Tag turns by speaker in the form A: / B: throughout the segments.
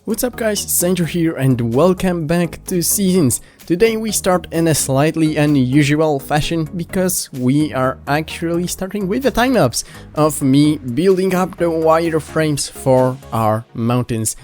A: What's up guys, SaneTree here and welcome back to Seasons. Today we start in a slightly unusual fashion because we are actually starting with a time-lapse of me building up the wireframes for our mountains.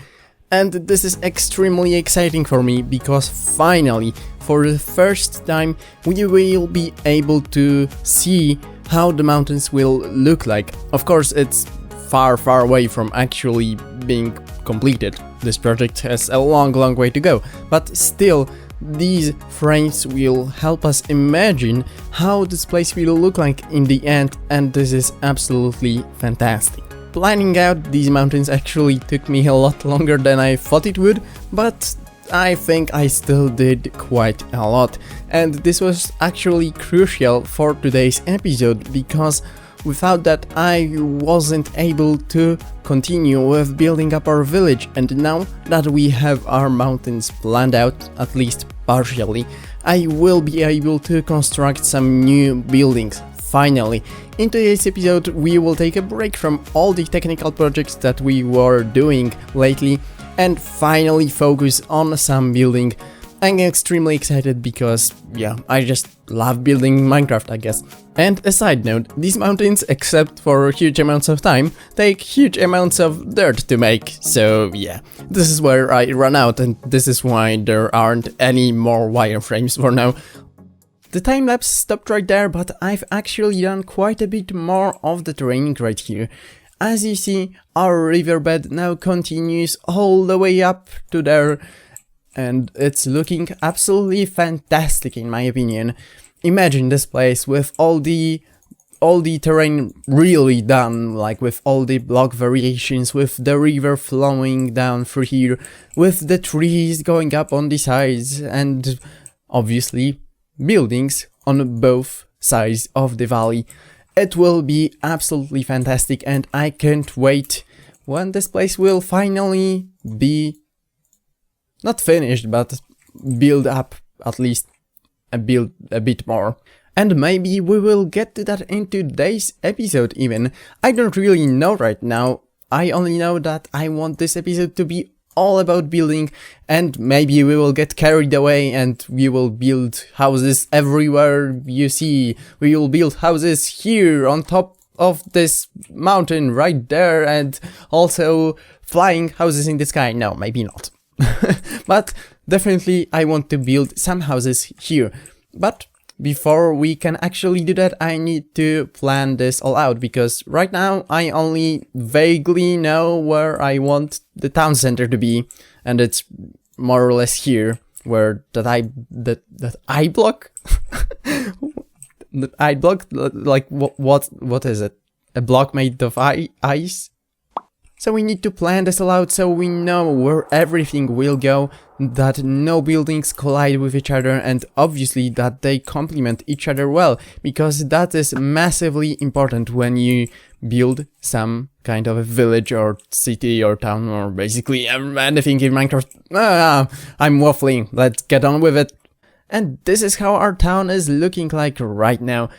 A: And this is extremely exciting for me because finally, for the first time, we will be able to see how the mountains will look like. Of course, it's far away from actually being completed. This project has a long way to go, but still, these frames will help us imagine how this place will look like in the end, and this is absolutely fantastic. Planning out these mountains actually took me a lot longer than I thought it would, but I think I still did quite a lot, and this was actually crucial for today's episode because without that I wasn't able to continue with building up our village, and now that we have our mountains planned out, at least partially, I will be able to construct some new buildings. Finally, in today's episode we will take a break from all the technical projects that we were doing lately and finally focus on some building. I'm extremely excited because, yeah, I just love building Minecraft, I guess. And a side note, these mountains, except for huge amounts of time, take huge amounts of dirt to make, so yeah, this is where I run out and this is why there aren't any more wireframes for now. The time-lapse stopped right there, but I've actually done quite a bit more of the training right here. As you see, our riverbed now continues all the way up to there, and it's looking absolutely fantastic in my opinion. Imagine this place with all the terrain really done, like with all the block variations, with the river flowing down through here, with the trees going up on the sides, and obviously buildings on both sides of the valley. It will be absolutely fantastic and I can't wait when this place will finally be not finished, but build up at least a bit more. And maybe we will get to that in today's episode even. I don't really know right now. I only know that I want this episode to be all about building, and maybe we will get carried away and we will build houses everywhere you see. We will build houses here on top of this mountain right there, and also flying houses in the sky. No, maybe not. But definitely I want to build some houses here. But before we can actually do that, I need to plan this all out, because right now I only vaguely know where I want the town center to be, and it's more or less here, where that I block that I block, like what is it? A block made of ice? So we need to plan this all out so we know where everything will go, that no buildings collide with each other, and obviously that they complement each other well, because that is massively important when you build some kind of a village or city or town or basically anything in Minecraft. I'm waffling, let's get on with it. And this is how our town is looking like right now.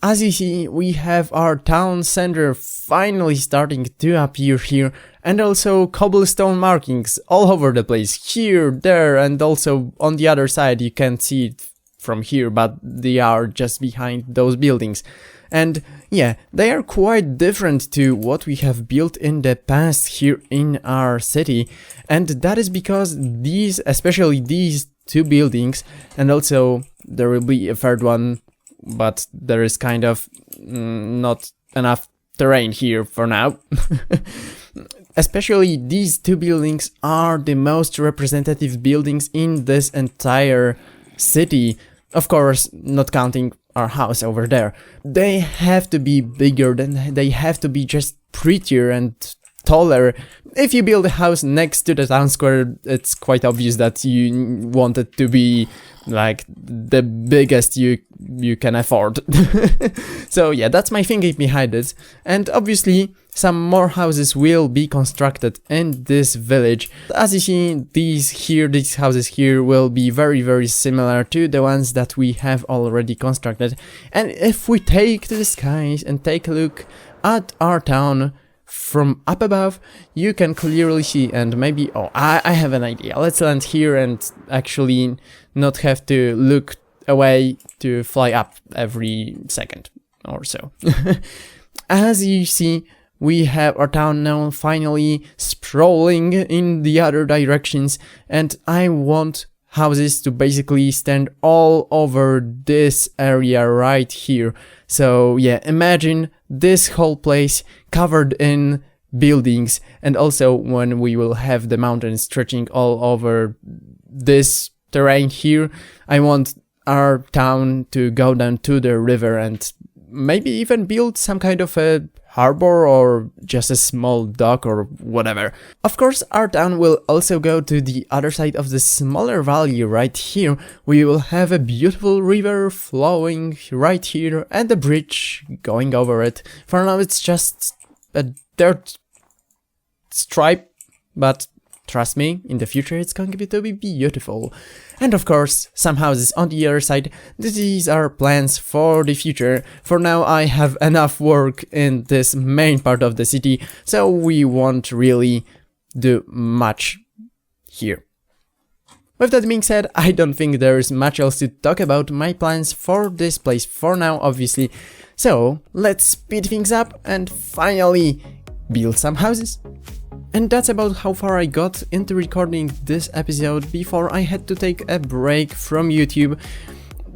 A: As you see, we have our town center finally starting to appear here, and also cobblestone markings all over the place, here, there, and also on the other side. You can't see it from here, but they are just behind those buildings. And yeah, they are quite different to what we have built in the past here in our city, and that is because these, especially these two buildings, and also there will be a third one, but there is kind of not enough terrain here for now. Especially these two buildings are the most representative buildings in this entire city. Of course, not counting our house over there. They have to be bigger, they have to be just prettier and taller. If you build a house next to the town square, it's quite obvious that you want it to be like the biggest you can afford. So yeah, that's my thinking behind it. And obviously some more houses will be constructed in this village. As you see, these houses here will be very similar to the ones that we have already constructed. And if we take to the skies and take a look at our town from up above, you can clearly see, and maybe, oh, I have an idea. Let's land here and actually not have to look away to fly up every second or so. As you see, we have our town now finally sprawling in the other directions, and I want houses to basically stand all over this area right here. So yeah, imagine this whole place covered in buildings, and also when we will have the mountains stretching all over this terrain here, I want our town to go down to the river and maybe even build some kind of a harbor or just a small dock or whatever. Of course, our town will also go to the other side of the smaller valley right here. We will have a beautiful river flowing right here and a bridge going over it. For now it's just a dirt stripe, but trust me, in the future it's going to be beautiful. And of course, some houses on the other side. These are plans for the future. For now I have enough work in this main part of the city, so we won't really do much here. With that being said, I don't think there's much else to talk about my plans for this place for now, obviously. So let's speed things up and finally build some houses. And that's about how far I got into recording this episode before I had to take a break from YouTube.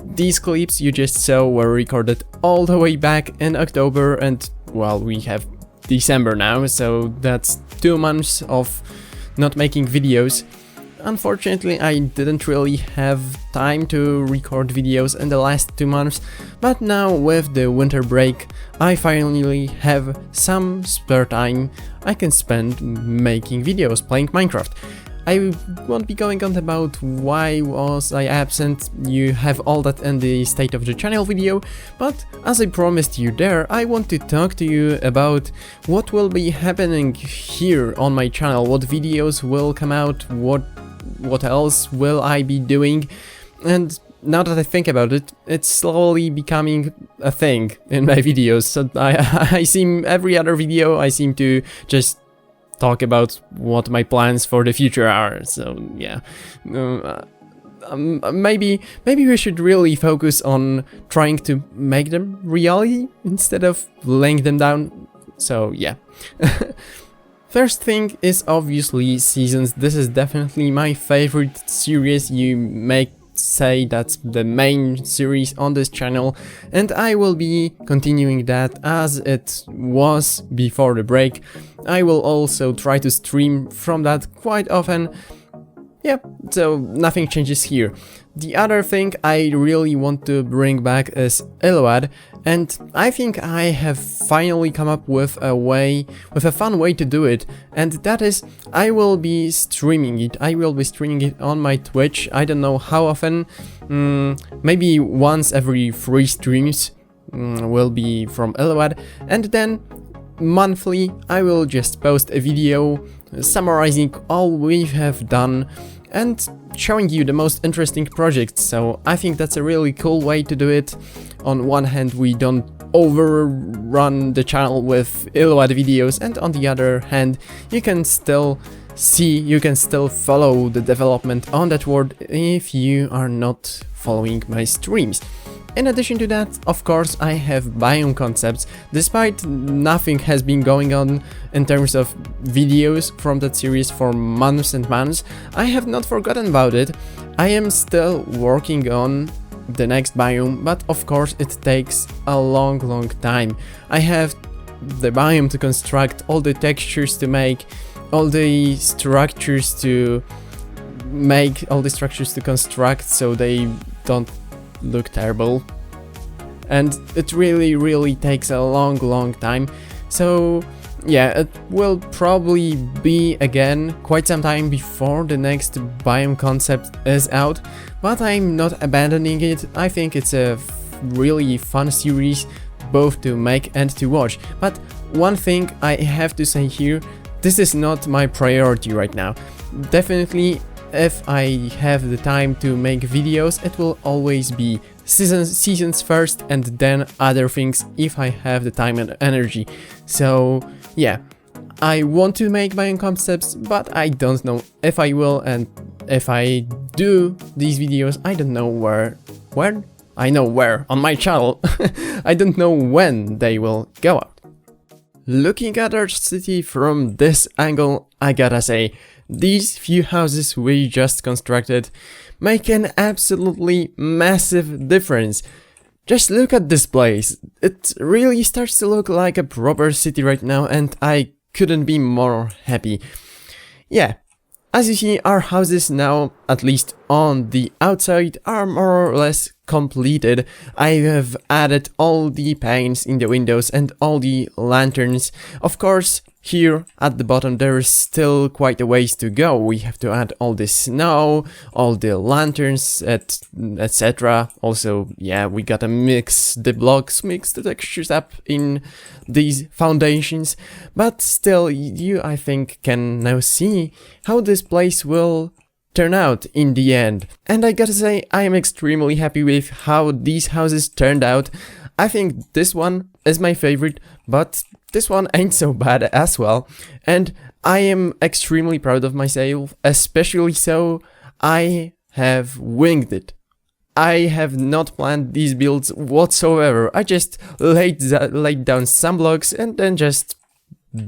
A: These clips you just saw were recorded all the way back in October, and well, we have December now, so that's 2 months of not making videos. Unfortunately, I didn't really have time to record videos in the last 2 months, but now with the winter break, I finally have some spare time I can spend making videos, playing Minecraft. I won't be going on about why was I absent, you have all that in the state of the channel video, but as I promised you there, I want to talk to you about what will be happening here on my channel, what videos will come out, what else will I be doing. And now that I think about it, it's slowly becoming a thing in my videos. So I seem, every other video I seem to just talk about what my plans for the future are. So yeah, maybe we should really focus on trying to make them reality instead of laying them down. So yeah. First thing is obviously seasons. This is definitely my favorite series. You may say that's the main series on this channel, and I will be continuing that as it was before the break. I will also try to stream from that quite often. Yeah, so nothing changes here. The other thing I really want to bring back is Eload, and I think I have finally come up with a fun way to do it, and that is I will be streaming it. I will be streaming it on my Twitch. I don't know how often, maybe once every 3 streams will be from Eload, and then monthly I will just post a video summarizing all we have done and showing you the most interesting projects. So I think that's a really cool way to do it. On one hand, we don't overrun the channel with Eload videos, and on the other hand, you can still follow the development on that world if you are not following my streams. In addition to that, of course, I have biome concepts. Despite nothing has been going on in terms of videos from that series for months and months, I have not forgotten about it. I am still working on the next biome, but of course it takes a long time. I have the biome to construct, all the textures to make, all the structures to construct so they don't look terrible, and it really takes a long time. So yeah, it will probably be again quite some time before the next biome concept is out, but I'm not abandoning it. I think it's a really fun series both to make and to watch. But one thing I have to say here, this is not my priority right now. Definitely if I have the time to make videos, it will always be seasons first and then other things if I have the time and energy. So yeah, I want to make my own concepts, but I don't know if I will, and if I do these videos, I don't know where. I know where, on my channel. I don't know when they will go out. Looking at our city from this angle, I gotta say, these few houses we just constructed make an absolutely massive difference. Just look at this place. It really starts to look like a proper city right now, and I couldn't be more happy. Yeah, as you see, our houses now, at least on the outside, are more or less completed. I have added all the paints in the windows and all the lanterns. Of course, here at the bottom there is still quite a ways to go. We have to add all the snow, all the lanterns, etc. Also, yeah, we gotta mix the blocks, mix the textures up in these foundations. But still, you, I think, can now see how this place will turn out in the end. And I gotta say, I am extremely happy with how these houses turned out. I think this one is my favorite, but this one ain't so bad as well. And I am extremely proud of myself, especially so I have winged it. I have not planned these builds whatsoever. I just laid down some blocks and then just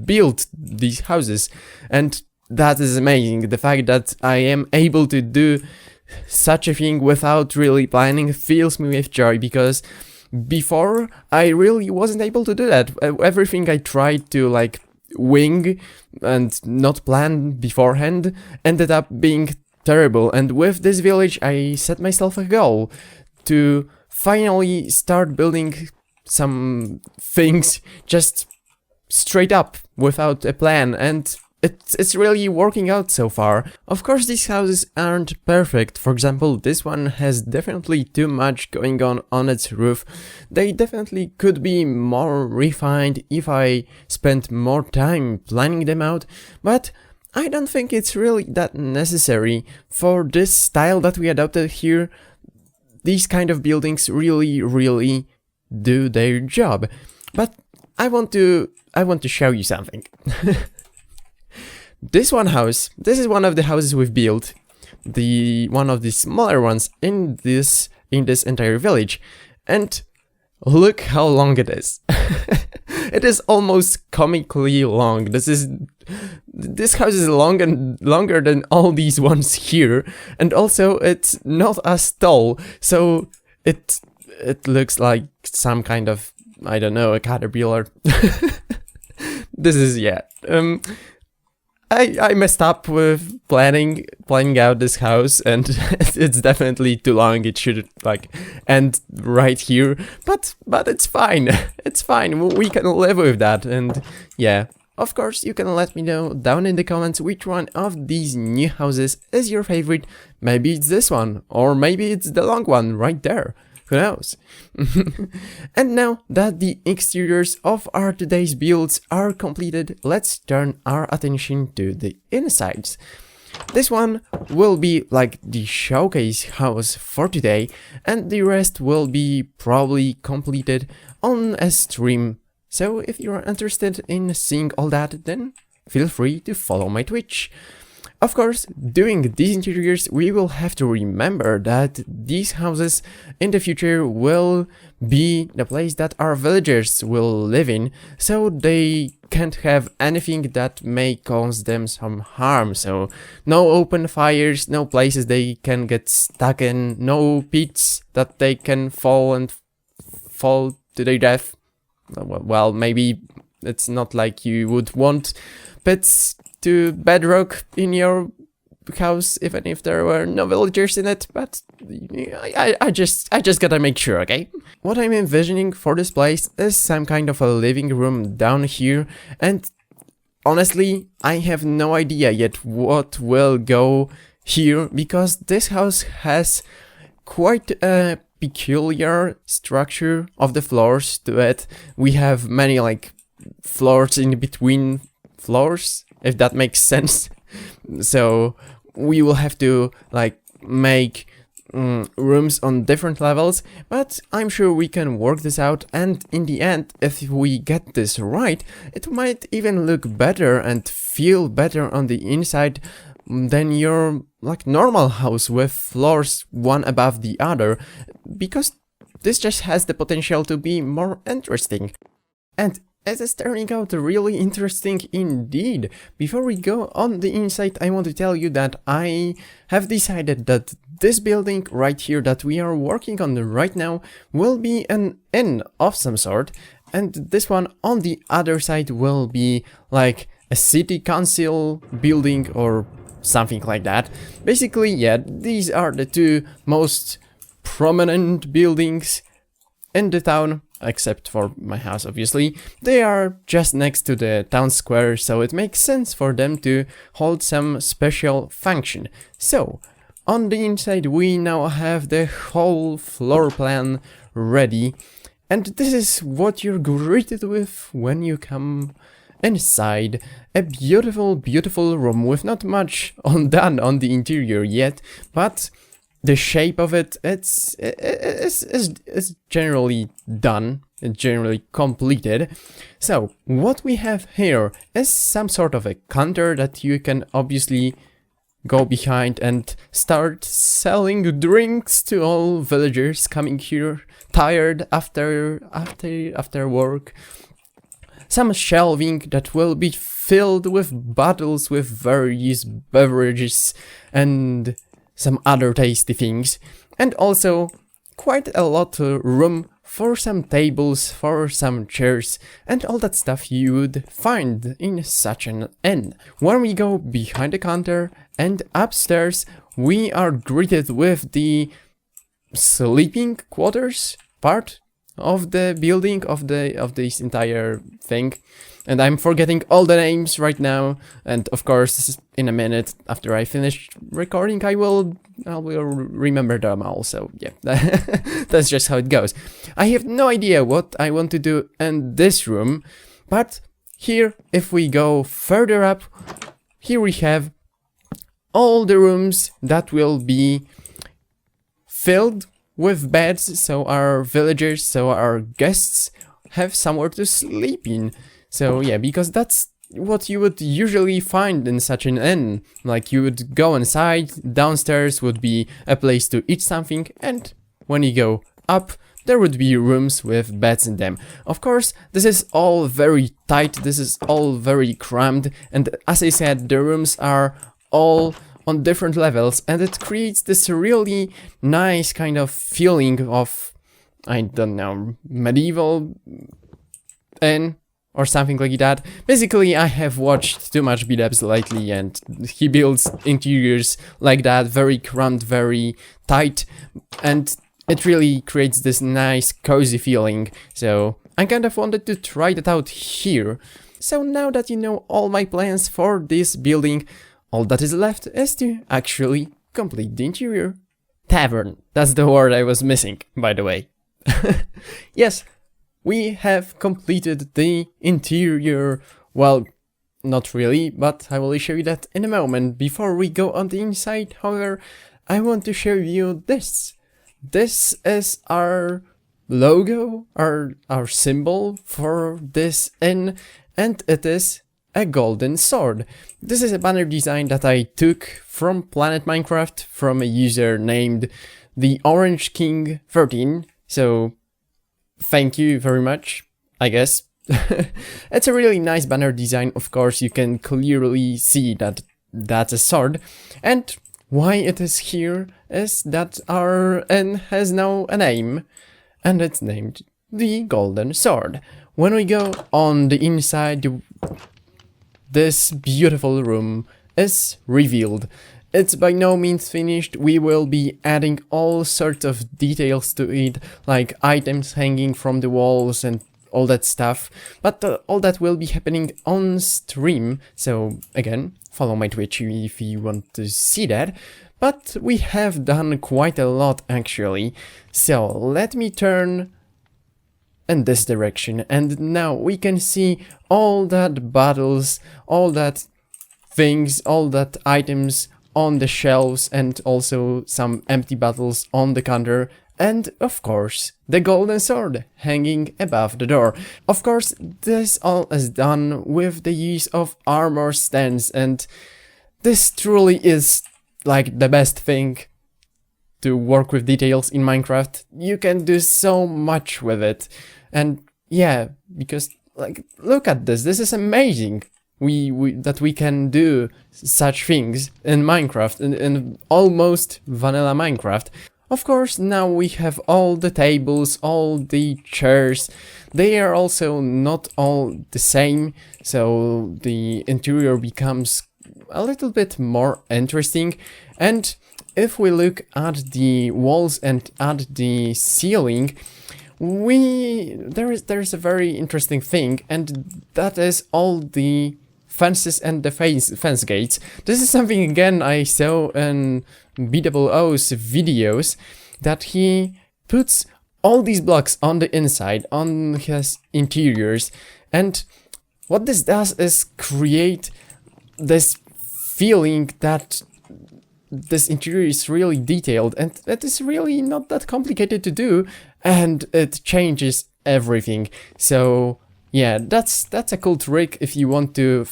A: built these houses. And that is amazing. The fact that I am able to do such a thing without really planning fills me with joy, because before I really wasn't able to do that. Everything I tried to like wing and not plan beforehand ended up being terrible. And with this village I set myself a goal to finally start building some things just straight up without a plan, and it's really working out so far. Of course, these houses aren't perfect. For example, this one has definitely too much going on its roof. They definitely could be more refined if I spent more time planning them out, but I don't think it's really that necessary. For this style that we adopted here, these kind of buildings really do their job. But I want to show you something. This is one of the houses we've built, one of the smaller ones in this entire village, and look how long it is. It is almost comically long. This house is longer than all these ones here, and also it's not as tall, so it looks like some kind of, I don't know, a caterpillar. This is, yeah. I messed up with planning out this house, and it's definitely too long. It should like end right here, but it's fine. It's fine. We can live with that. And yeah, of course, you can let me know down in the comments which one of these new houses is your favorite. Maybe it's this one, or maybe it's the long one right there. Who knows? And now that the exteriors of our today's builds are completed, let's turn our attention to the insides. This one will be like the showcase house for today, and the rest will be probably completed on a stream. So if you're interested in seeing all that, then feel free to follow my Twitch. Of course, doing these interiors, we will have to remember that these houses in the future will be the place that our villagers will live in, so they can't have anything that may cause them some harm. So no open fires, no places they can get stuck in, no pits that they can fall to their death. Well, maybe it's not like you would want pits to bedrock in your house, even if there were no villagers in it, but I just gotta make sure, okay? What I'm envisioning for this place is some kind of a living room down here, and honestly, I have no idea yet what will go here, because this house has quite a peculiar structure of the floors to it. We have many like floors in between floors, if that makes sense. So we will have to like make rooms on different levels, but I'm sure we can work this out, and in the end, if we get this right, it might even look better and feel better on the inside than your like normal house with floors one above the other, because this just has the potential to be more interesting. And it is turning out really interesting indeed. Before we go on the inside, I want to tell you that I have decided that this building right here that we are working on right now will be an inn of some sort, and this one on the other side will be like a city council building or something like that. Basically, yeah, these are the two most prominent buildings in the town, except for my house, obviously. They are just next to the town square, so it makes sense for them to hold some special function. So, on the inside we now have the whole floor plan ready, and this is what you're greeted with when you come inside. A beautiful, beautiful room with not much done on the interior yet, but the shape of it, it's generally done, generally completed. So, what we have here is some sort of a counter that you can obviously go behind and start selling drinks to all villagers coming here, tired after work. Some shelving that will be filled with bottles with various beverages and some other tasty things, and also quite a lot of room for some tables, for some chairs, and all that stuff you would find in such an inn. When we go behind the counter and upstairs, we are greeted with the sleeping quarters part of the building of this entire thing, and I'm forgetting all the names right now, and of course in a minute after I finish recording I will remember them all. So yeah, that's just how it goes. I have no idea what I want to do in this room, but here, if we go further up, here we have all the rooms that will be filled with beds, so our villagers, so our guests have somewhere to sleep in. So yeah, because that's what you would usually find in such an inn. Like, you would go inside, downstairs would be a place to eat something, and when you go up, there would be rooms with beds in them. Of course, this is all very tight, this is all very crammed, and as I said, the rooms are all on different levels, and it creates this really nice kind of feeling of, I don't know, medieval inn or something like that. Basically, I have watched too much beat-ups lately, and he builds interiors like that, very cramped, very tight, and it really creates this nice cozy feeling. So I kind of wanted to try that out here. So now that you know all my plans for this building, all that is left is to actually complete the interior. Tavern, that's the word I was missing, by the way. Yes, we have completed the interior. Well, not really, but I will show you that in a moment. Before we go on the inside, however, I want to show you this. This is our logo, our symbol for this inn, and it is a golden sword. This is a banner design that I took from Planet Minecraft from a user named the Orange King 13. So thank you very much, I guess. It's a really nice banner design. Of course, you can clearly see that that's a sword, and why it is here is that our inn has now a name, and it's named the Golden Sword. When we go on the inside, this beautiful room is revealed. It's by no means finished. We will be adding all sorts of details to it, like items hanging from the walls and all that stuff, but all that will be happening on stream. So again, follow my Twitch if you want to see that. But we have done quite a lot actually. So let me turn in this direction, and now we can see all that bottles, all that things, all that items on the shelves and also some empty bottles on the counter. And of course, the golden sword hanging above the door. Of course, this all is done with the use of armor stands, and this truly is like the best thing to work with details in Minecraft. You can do so much with it. And yeah, because like, look at this, this is amazing. That we can do such things in Minecraft, in almost vanilla Minecraft. Of course, now we have all the tables, all the chairs. They are also not all the same, so the interior becomes a little bit more interesting. And if we look at the walls and at the ceiling, there's a very interesting thing, and that is all the fences and the fence gates. This is something again I saw in BOO's videos, that he puts all these blocks on the inside, on his interiors, and what this does is create this feeling that this interior is really detailed, and that is really not that complicated to do, and it changes everything. So yeah, that's a cool trick if you want to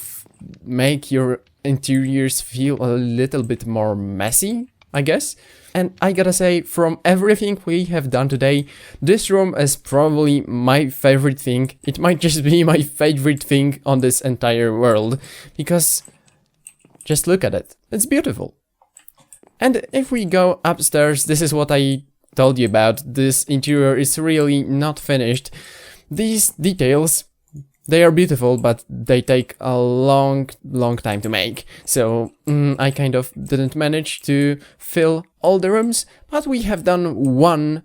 A: make your interiors feel a little bit more messy, I guess. And I gotta say, from everything we have done today, this room is probably my favorite thing. It might just be my favorite thing on this entire world, because just look at it, it's beautiful. And if we go upstairs, this is what I told you about. This interior is really not finished. These details, they are beautiful, but they take a long time to make. So I kind of didn't manage to fill all the rooms, but we have done one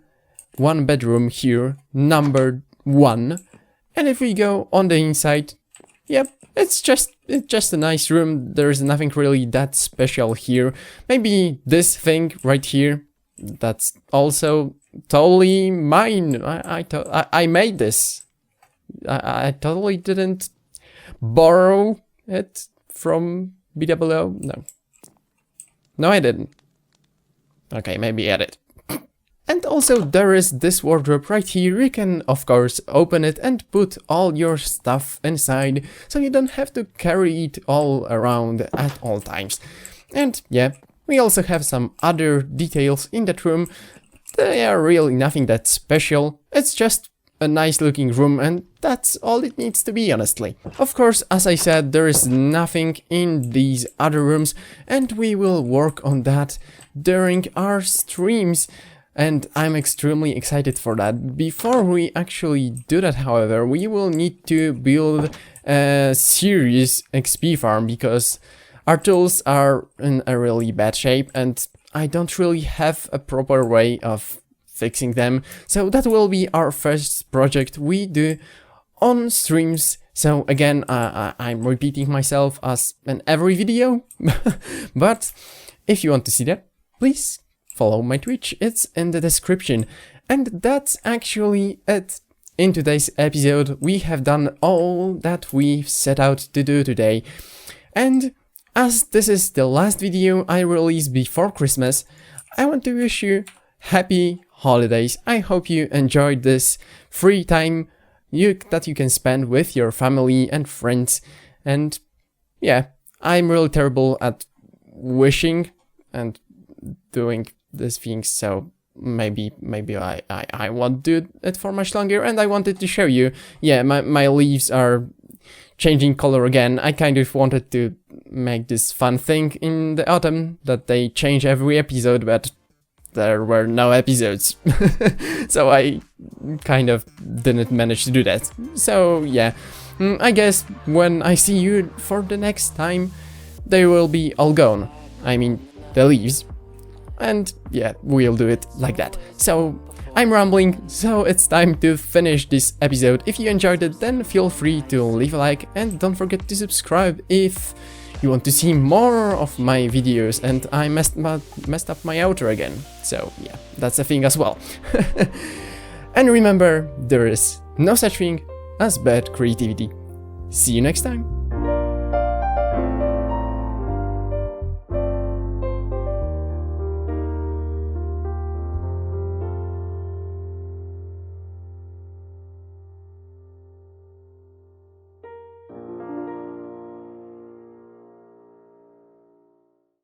A: bedroom here, number 1. And if we go on the inside, yep, it's just a nice room. There's nothing really that special here. Maybe this thing right here, that's also totally mine. I made this. I totally didn't borrow it from BOO. No, I didn't. Okay, maybe edit. And also there is this wardrobe right here. You can of course open it and put all your stuff inside, so you don't have to carry it all around at all times. And yeah, we also have some other details in that room. They are really nothing that special. It's just a nice looking room, and that's all it needs to be, honestly. Of course, as I said, there is nothing in these other rooms, and we will work on that during our streams, and I'm extremely excited for that. Before we actually do that, however, we will need to build a serious XP farm, because our tools are in a really bad shape, and I don't really have a proper way of fixing them. So that will be our first project we do on streams. So again, I'm repeating myself as in every video, but if you want to see that, please follow my Twitch, it's in the description. And that's actually it. In today's episode, we have done all that we set out to do today. And as this is the last video I release before Christmas, I want to wish you happy holidays. I hope you enjoyed this free time that you can spend with your family and friends. And yeah, I'm really terrible at wishing and doing these things, so maybe I won't do it for much longer. And I wanted to show you, yeah, my leaves are changing color again. I kind of wanted to make this fun thing in the autumn that they change every episode, but there were no episodes. So I kind of didn't manage to do that. So yeah, I guess when I see you for the next time, they will be all gone. I mean, the leaves. And yeah, we'll do it like that. So I'm rambling, so it's time to finish this episode. If you enjoyed it, then feel free to leave a like, and don't forget to subscribe if you want to see more of my videos. And I messed up my outro again, so yeah, that's a thing as well. And remember, there is no such thing as bad creativity. See you next time.